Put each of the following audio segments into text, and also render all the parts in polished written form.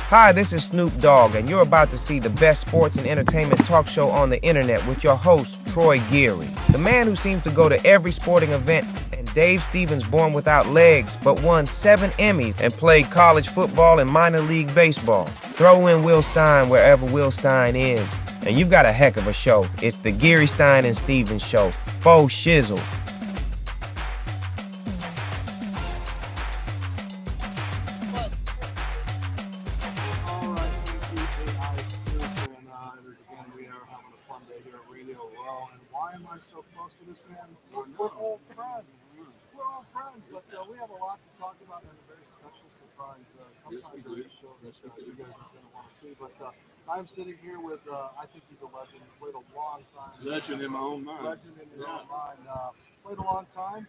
Hi, this is Snoop Dogg, and you're about to see the best sports and entertainment talk show on the internet with your host, Troy Geary. The man who seems to go to every sporting event, and Dave Stevens born without legs, but won 7 Emmys and played college football and minor league baseball. Throw in Will Stein wherever Will Stein is, and you've got a heck of a show. It's the Geary, Stein, and Stevens Show. Faux shizzle. So close to this man. We're old friends. We're old friends, but we have a lot to talk about and a very special surprise sometime during the show that you guys are going to want to see. But I'm sitting here with, I think he's a legend. He played a long time. Legend in my own mind. Legend in his own mind. Played a long time.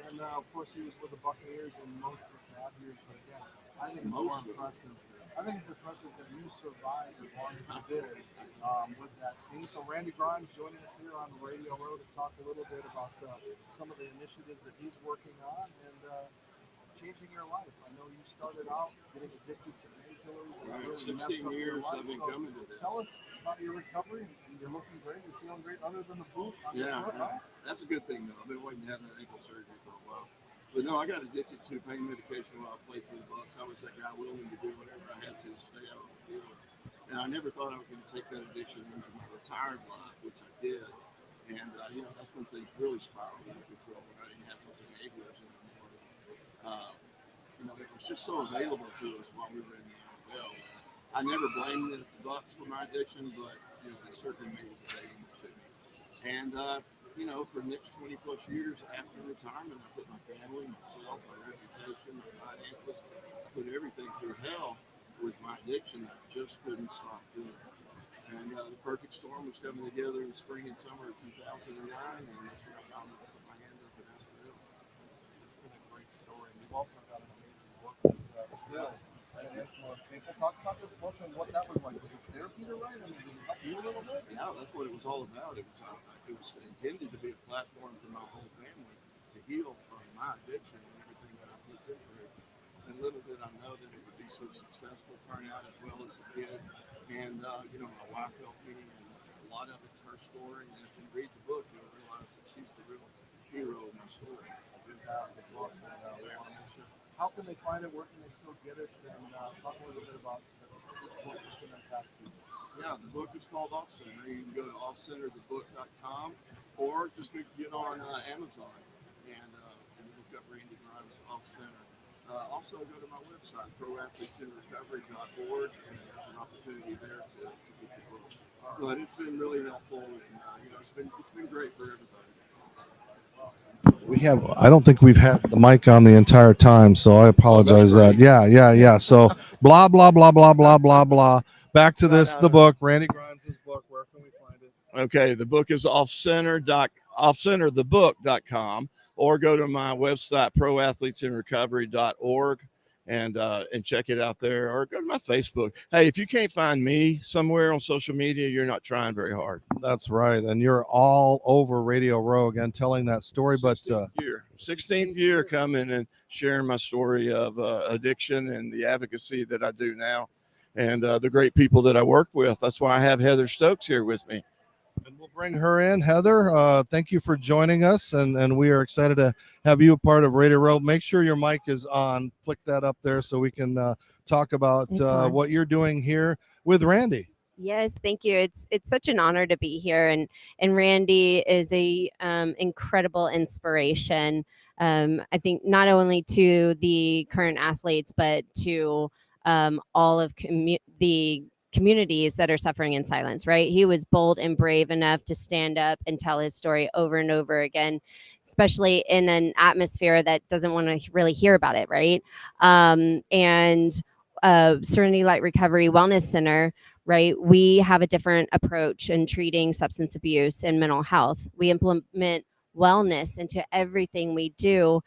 And, of course, he was with the Buccaneers in most of the bad years. But, again, I think it's more impressive. I think it's impressive that you survived as long as you did with that team. So Randy Grimes joining us here on the Radio Row to talk a little bit about some of the initiatives that he's working on and changing your life. I know you started out getting addicted to painkillers. Right. 16 years I've been coming to this. Tell us about your recovery. You're looking great. You're feeling great other than the boot. That's a good thing, though. I've been waiting to have that ankle surgery for a while. But no, I got addicted to pain medication while I played for the Bucs. I was that guy willing to do whatever I had to stay out on the field. And I never thought I was going to take that addiction into my retired life, which I did. And, that's when things really spiraled out of control when I didn't have those enablers anymore. It was just so available to us while we were in the NFL. I never blamed the Bucs for my addiction, but, they certainly made it available to me. And, for the next 20 plus years after retirement, I put my family, myself, my reputation, my finances, I put everything through hell with my addiction. I just couldn't stop doing it. And the perfect storm was coming together in spring and summer of 2009, and that's when I found out to put my hand up and ask for help. It's been a great story. You've also got an amazing book with Still and Influence People. Talk about this book and what that was like. Was it therapy to write? I mean, did it help you a little bit? Yeah, that's what it was all about. It was intended to be a platform for my whole family to heal from my addiction and everything that I put through. And little did I know that it would be so successful, turn out as well as it did. And, my wife helped me, and a lot of it's her story. And if you read the book, you'll realize that she's the real hero of my story. How can they find it? Where can they still get it? And talk a little bit about this book that's going to impact you. Yeah, the book is called Off Center. You can go to offcenterthebook.com or just get on Amazon and look up Randy Grimes Off Center. Also go to my website, proathletesinrecovery.org, and there's an opportunity there to get the book. But it's been really helpful, and it's been great for everybody. I don't think we've had the mic on the entire time, so I apologize that. Yeah. So blah, blah, blah, blah, blah, blah, blah. Back to the book, Randy Grimes' book. Where can we find it? Okay, the book is offcenterthebook.com, or go to my website, proathletesinrecovery.org, and check it out there, or go to my Facebook. Hey, if you can't find me somewhere on social media, you're not trying very hard. That's right, and you're all over Radio Row again, telling that story. 16th year coming and sharing my story of addiction and the advocacy that I do now, and the great people that I work with. That's why I have Heather Stokes here with me. And we'll bring her in. Heather, thank you for joining us, and we are excited to have you a part of Radio Row. Make sure your mic is on. Flick that up there so we can talk about what you're doing here with Randy. Yes, thank you. It's such an honor to be here, and Randy is a incredible inspiration. I think not only to the current athletes, but to all of the communities that are suffering in silence, right? He was bold and brave enough to stand up and tell his story over and over again, especially in an atmosphere that doesn't want to really hear about it, right? Serenity Light Recovery Wellness Center, right? We have a different approach in treating substance abuse and mental health. We implement wellness into everything we do,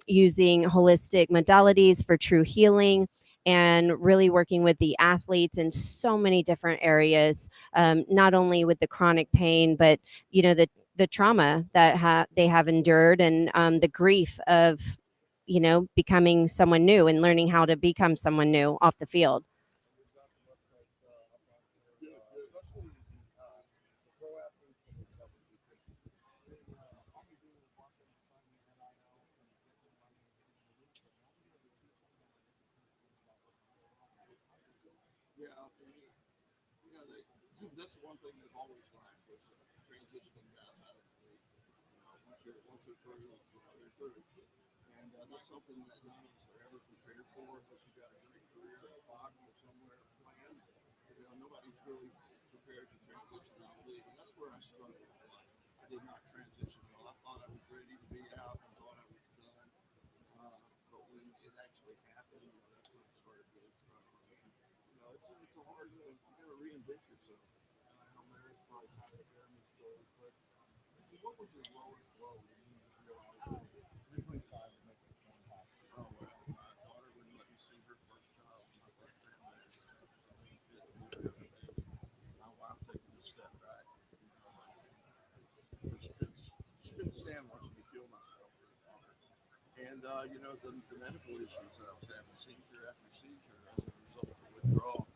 using holistic modalities for true healing, and really working with the athletes in so many different areas, not only with the chronic pain, but the trauma that they have endured, and the grief of becoming someone new and learning how to become someone new off the field. one thing they've always lacked was transitioning guys out of the league. Once they're through, they're through. And that's something that none of us are ever prepared for unless you've got a great career at Fox or somewhere playing. Nobody's really prepared to transition out of the league. And that's where I struggled a lot. I did not transition well. I thought I was ready to be out. I thought I was done. But when it actually happened, that's when it started really struggling. It's a hard, you got to reinvent yourself. And I know Mary's probably tired of hearing these stories, but what was your lowest blow when you realized there's really time to make this one happen? Oh, well, my daughter wouldn't let me see her first child, my first grandbaby. My wife taking a step back. She couldn't stand watching me kill myself. And, the medical issues that I was having, seizure after seizure as a result of withdrawal.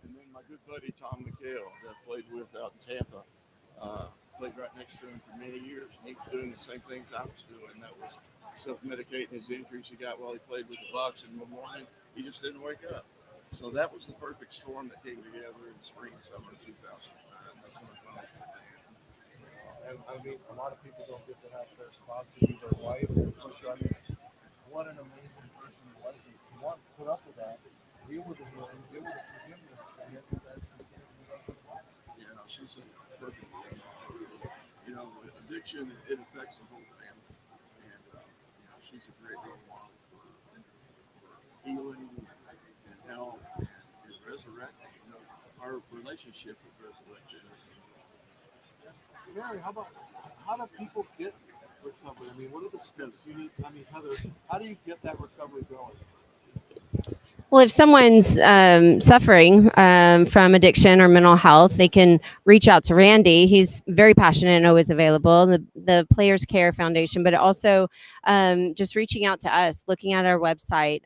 And then my good buddy, Tom McHale, that I played with out in Tampa, played right next to him for many years. And he was doing the same things I was doing. That was self-medicating his injuries he got while he played with the Bucs. And in the morning, he just didn't wake up. So that was the perfect storm that came together in spring, summer 2009. That's when I found it. And I mean, a lot of people don't get to have their spouse to be their wife. I mean, what an amazing person your wife is. To want to put up with that, deal with the healing, deal with the forgiveness, and yet you guys continue to Yeah, she's a perfect woman. Addiction, it affects the whole family. And, she's a great role model for healing and health and resurrecting. Our relationship is resurrected. Mary, how do people get recovery? I mean, what are the steps you need? I mean, Heather, how do you get that recovery going? Well, if someone's suffering from addiction or mental health, they can reach out to Randy. He's very passionate and always available. The Players Care Foundation, but also just reaching out to us, looking at our website,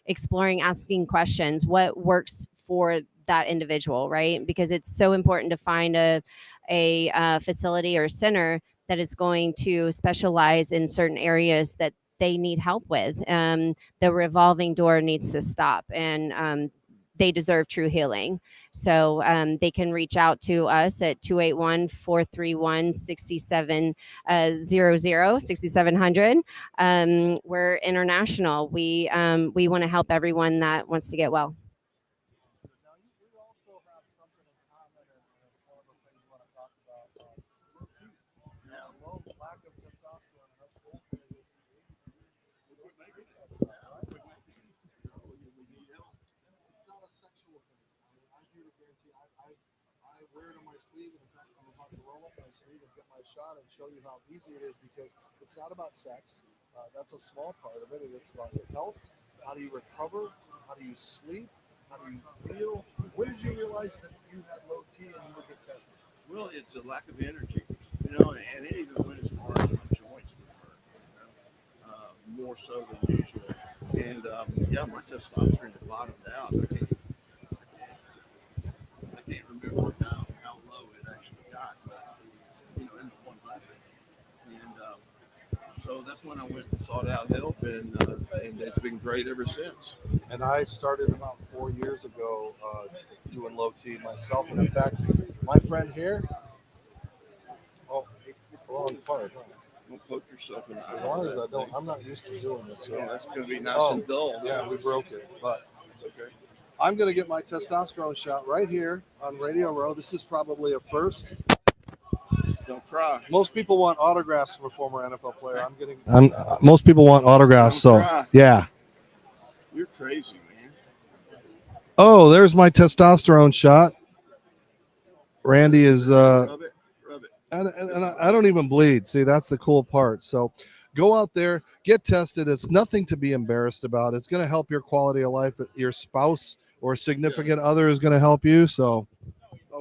exploring, asking questions, what works for that individual, right? Because it's so important to find a facility or center that is going to specialize in certain areas that they need help with. The revolving door needs to stop, and they deserve true healing. So they can reach out to us at 281-431-6700, 6700. We're international. We want to help everyone that wants to get well. Now, you also have something in common, and it's one of those things you want to talk about. Low T. Low lack of testosterone in us both. It's not a sexual thing. I mean, I'm here to guarantee. I wear it on my sleeve, and in fact, I'm about to roll up my sleeve and get my shot and show you how easy it is, because it's not about sex. That's a small part of it, and it's about your health. How do you recover? How do you sleep? How do you feel? When did you realize that you had low T and you would get tested? Well, it's a lack of energy, and it even went as far as my joints to hurt, more so than usual. And my testosterone had bottomed out. I can't remember how low it actually got, but it was, in the 100. And so that's when I went and sought out help, and it's been great ever since. And I started about 4 years ago doing low T myself. And in fact, my friend here, we're on fire. Don't poke yourself in the eye. As long as I don't, I'm not used to doing this. So that's going to be nice and dull. Yeah, we broke it, but it's okay. I'm going to get my testosterone shot right here on Radio Row. This is probably a first. Don't cry. Most people want autographs from a former NFL player. Most people want autographs. Don't so cry. yeah. You're crazy, man. Oh, there's my testosterone shot. Randy is Rub it. and I don't even bleed. See, that's the cool part. So go out there, get tested. It's nothing to be embarrassed about. It's going to help your quality of life. Your spouse or significant other is going to help you. So,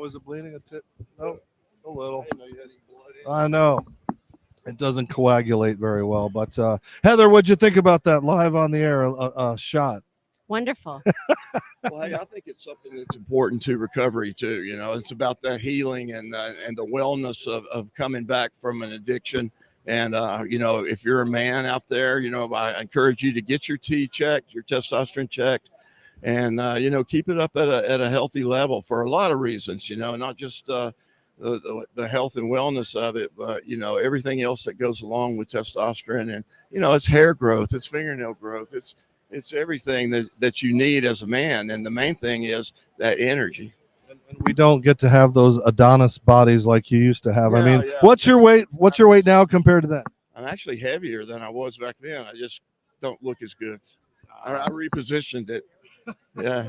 is it bleeding a tit? No, a little. I didn't know you had any blood in. I know. It doesn't coagulate very well. But Heather, what'd you think about that live on the air shot? Wonderful. Well, hey, I think it's something that's important to recovery too. It's about the healing and the wellness of coming back from an addiction. And if you're a man out there, I encourage you to get your T checked, your testosterone checked. and keep it up at a healthy level for a lot of reasons, not just the health and wellness of it, but everything else that goes along with testosterone. And it's hair growth, it's fingernail growth, it's everything that you need as a man. And the main thing is that energy. And we don't get to have those Adonis bodies like you used to have. Yeah, I mean, yeah. what's your weight? What's your weight now compared to that? I'm actually heavier than I was back then. I just don't look as good. I repositioned it. Yeah.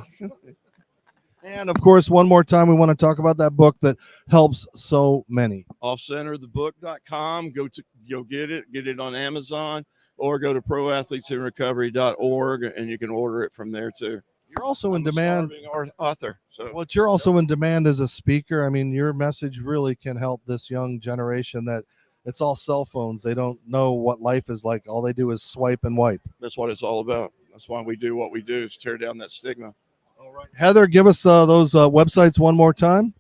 And of course, one more time, we want to talk about that book that helps so many. offcenterthebook.com. Go get it on Amazon, or go to proathletesinrecovery.org, and you can order it from there too. You're also in demand. Author. So Well, you're also in demand as a speaker. I mean, your message really can help this young generation that it's all cell phones. They don't know what life is like. All they do is swipe and wipe. that's what it's all about. That's why we do what we do, is tear down that stigma. All right, Heather, give us those websites one more time.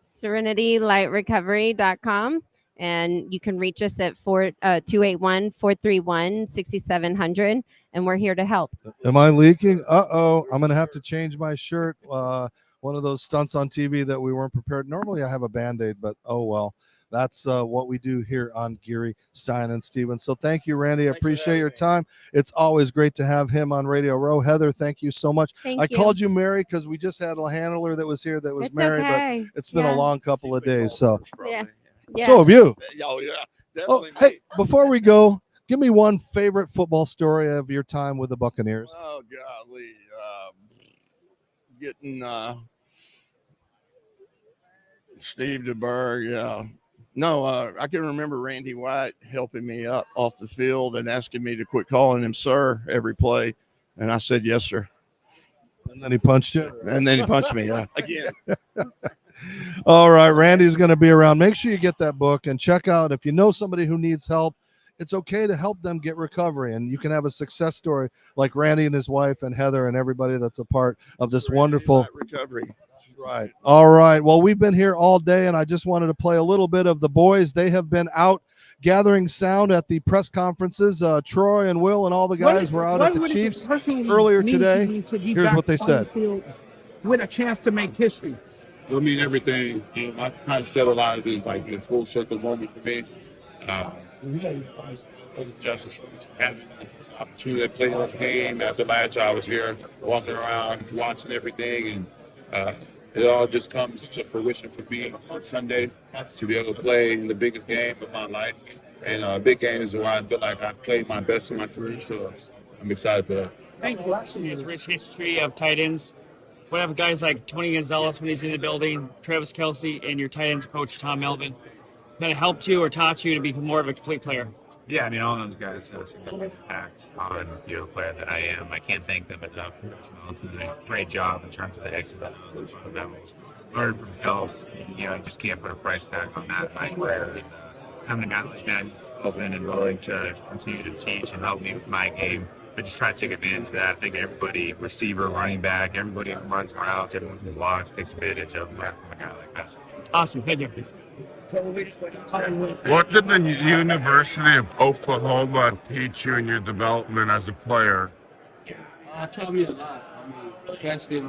SerenityLightRecovery.com. And you can reach us at 281-431-6700. And we're here to help. Am I leaking? I'm going to have to change my shirt. One of those stunts on TV that we weren't prepared. Normally I have a Band-Aid, but oh well. That's what we do here on Geary, Stein, and Stevens. So thank you, Randy. I appreciate your time. It's always great to have him on Radio Row. Heather, thank you so much. Thank you. Called you Mary because we just had a handler that was here that was It's married, okay. but it's been a long couple of days. So, Yeah. so have you. Oh, yeah. Oh, Definitely. hey, before we go, give me one favorite football story of your time with the Buccaneers. Oh, golly. Getting Steve DeBerg, yeah. No, I can remember Randy White helping me up off the field and asking me to quit calling him sir every play. And I said, yes, sir. And then he punched you. And then he punched me again. All right, Randy's going to be around. Make sure you get that book and check out, if you know somebody who needs help, it's okay to help them get recovery. And you can have a success story like Randy and his wife and Heather and everybody that's a part of this wonderful recovery. Right. All right. Well, we've been here all day, and I just wanted to play a little bit of the boys. They have been out gathering sound at the press conferences. Troy and Will and all the guys were out at the Chiefs earlier today. Here's what they said. With a chance to make history. It'll mean everything. I kind of said a lot of things, like it's full circle moment for me. Just having the opportunity to play this game. After last year, I was here walking around, watching everything, and it all just comes to fruition for me on Sunday to be able to play in the biggest game of my life. And a big game is where I feel like I played my best in my career, so I'm excited for that. Thank you. His rich history of tight ends. What have guys like Tony Gonzalez when he's in the building, Travis Kelce, and your tight ends coach, Tom Melvin, kind of helped you or taught you to become more of a complete player? Yeah, I mean, all those guys have significant impacts on the player that I am. I can't thank them enough. They did a great job in terms of the exit fundamentals. Learned from Kels, you just can't put a price tag on that. My player, I'm the guy like that, open and willing to continue to teach and help me with my game. But just try to take advantage of that. I think everybody, receiver, running back, everybody who runs routes, everyone who blocks, takes advantage of a guy like that. Awesome. Thank you. What did the University of Oklahoma teach you in your development as a player? Taught me a lot. Especially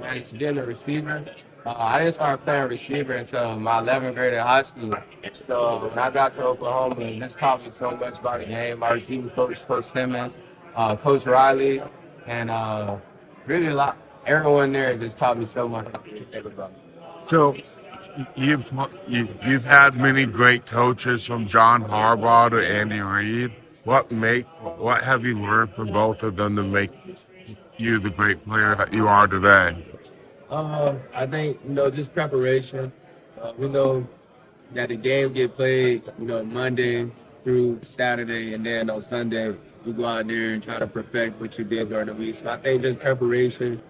as being a receiver. I didn't start playing receiver until my 11th grade in high school. So when I got to Oklahoma, this taught me so much about the game. My receiver coach, Coach Simmons, Coach Riley, and really a lot. Everyone there just taught me so much. So you've had many great coaches, from John Harbaugh to Andy Reid. What have you learned from both of them to make you the great player that you are today? I think just preparation. We know that the game get played Monday through Saturday, and then on Sunday you go out there and try to perfect what you did during the week. So I think just preparation,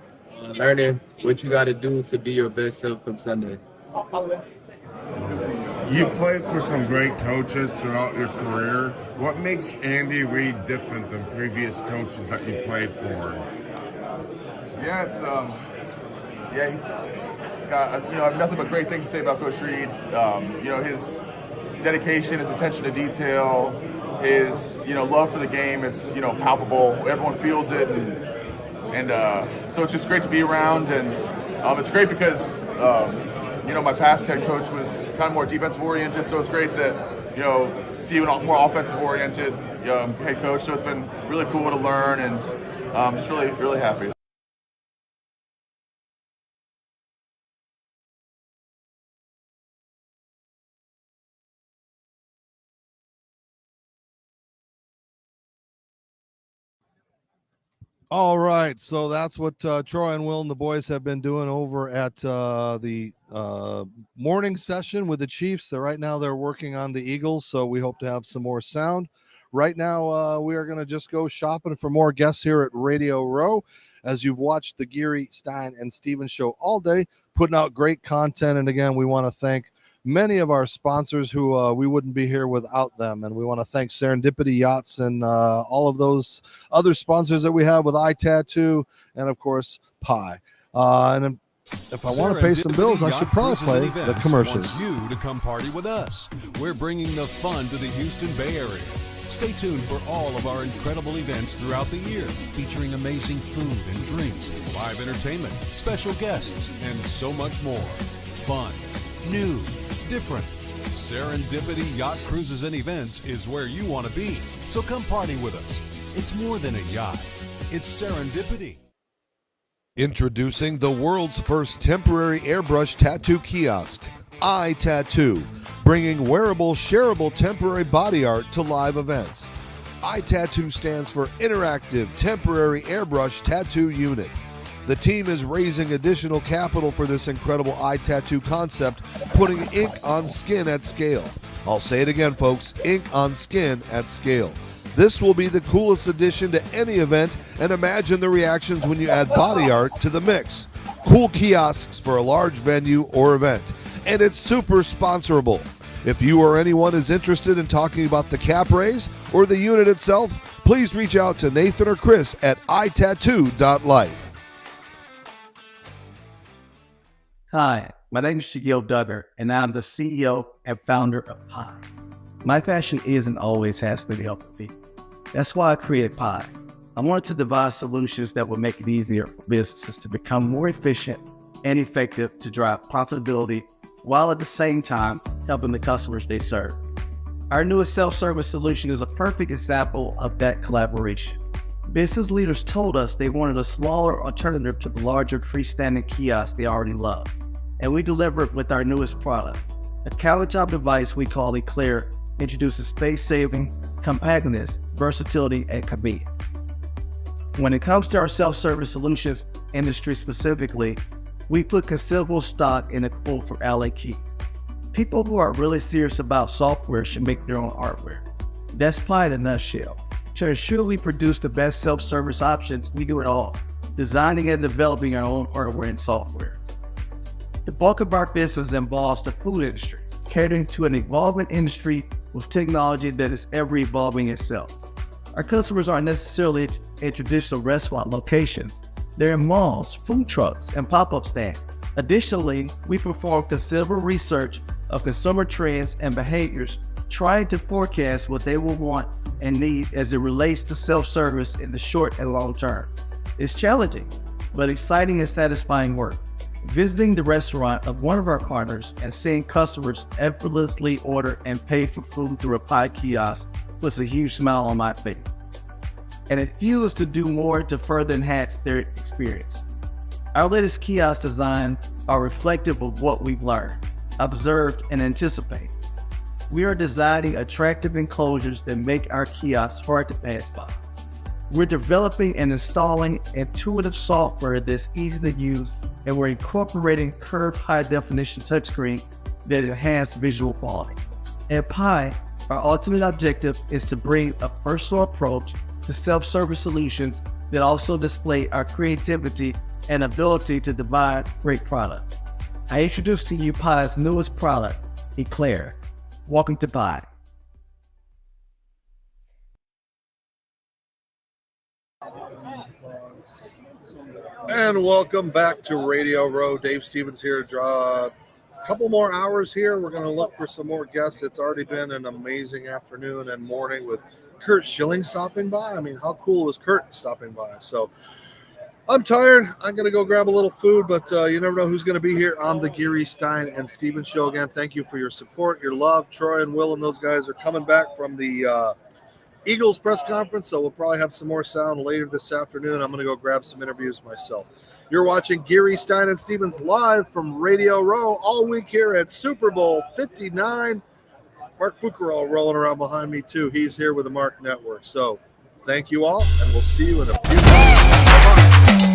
learning what you got to do to be your best self from Sunday. You played for some great coaches throughout your career. What makes Andy Reid different than previous coaches that you played for? Yeah, he's got I have nothing but great things to say about Coach Reid. His dedication, his attention to detail, his love for the game. It's palpable. Everyone feels it, and And so it's just great to be around, and it's great because my past head coach was kind of more defensive oriented, so it's great that see a more offensive oriented head coach. So it's been really cool to learn, and just really happy. All right, so that's what Troy and Will and the boys have been doing over at the morning session with the Chiefs. Right now they're working on the Eagles, so we hope to have some more sound. Right now we are going to just go shopping for more guests here at Radio Row. As you've watched the Geary, Stein, and Stevens show all day, putting out great content. And again, we want to thank many of our sponsors who we wouldn't be here without them. And we want to thank Serendipity Yachts and all of those other sponsors that we have with iTattoo and, of course, Pi. And if I want to pay some bills, I should probably play the commercials. Wants you to come party with us. We're bringing the fun to the Houston Bay Area. Stay tuned for all of our incredible events throughout the year, featuring amazing food and drinks, live entertainment, special guests, and so much more. Fun, new, different. Serendipity Yacht Cruises and Events is where you want to be. So come party with us. It's more than a yacht. It's serendipity. Introducing the world's first temporary airbrush tattoo kiosk, iTattoo, bringing wearable, shareable temporary body art to live events. iTattoo stands for Interactive Temporary Airbrush Tattoo Unit. The team is raising additional capital for this incredible iTattoo concept, putting ink on skin at scale. I'll say it again, folks, ink on skin at scale. This will be the coolest addition to any event, and imagine the reactions when you add body art to the mix. Cool kiosks for a large venue or event. And it's super sponsorable. If you or anyone is interested in talking about the cap raise or the unit itself, please reach out to Nathan or Chris at itattoo.life. Hi, my name is Shaquille Duggar, and I'm the CEO and founder of Pi. My passion is and always has been helping people. That's why I created Pi. I wanted to devise solutions that would make it easier for businesses to become more efficient and effective to drive profitability, while at the same time helping the customers they serve. Our newest self-service solution is a perfect example of that collaboration. Business leaders told us they wanted a smaller alternative to the larger freestanding kiosks they already love, and we delivered with our newest product. A countertop device we call Eclair introduces space-saving, compactness, versatility, and convenience. When it comes to our self-service solutions industry specifically, we put considerable stock in a quote from Alan Key. People who are really serious about software should make their own hardware. That's Pi in a nutshell. To ensure we produce the best self-service options, we do it all, designing and developing our own hardware and software. The bulk of our business involves the food industry, catering to an evolving industry with technology that is ever evolving itself. Our customers aren't necessarily in traditional restaurant locations. They're in malls, food trucks, and pop-up stands. Additionally, we perform considerable research of consumer trends and behaviors, trying to forecast what they will want and need as it relates to self-service in the short and long term. It's challenging, but exciting and satisfying work. Visiting the restaurant of one of our partners and seeing customers effortlessly order and pay for food through a Pi kiosk puts a huge smile on my face. And it fuels to do more to further enhance their experience. Our latest kiosk designs are reflective of what we've learned, observed, and anticipated. We are designing attractive enclosures that make our kiosks hard to pass by. We're developing and installing intuitive software that's easy to use, and we're incorporating curved high-definition touchscreens that enhance visual quality. At Pi, our ultimate objective is to bring a personal approach to self-service solutions that also display our creativity and ability to devise great products. I introduce to you Pi's newest product, Eclair. Welcome to Pi. And welcome back to Radio Row. Dave Stevens here. A couple more hours here. We're going to look for some more guests. It's already been an amazing afternoon and morning with Kurt Schilling stopping by. I mean, how cool was Kurt stopping by? So I'm tired. I'm going to go grab a little food, but you never know who's going to be here on the Geary, Stein, and Stevens show. Again, thank you for your support, your love. Troy and Will and those guys are coming back from the Eagles press conference, so we'll probably have some more sound later this afternoon. I'm going to go grab some interviews myself. You're watching Geary, Stein, and Stevens live from Radio Row all week here at Super Bowl 59. Mark Fucarall rolling around behind me, too. He's here with the Mark Network. So thank you all, and we'll see you in a few minutes. Bye-bye.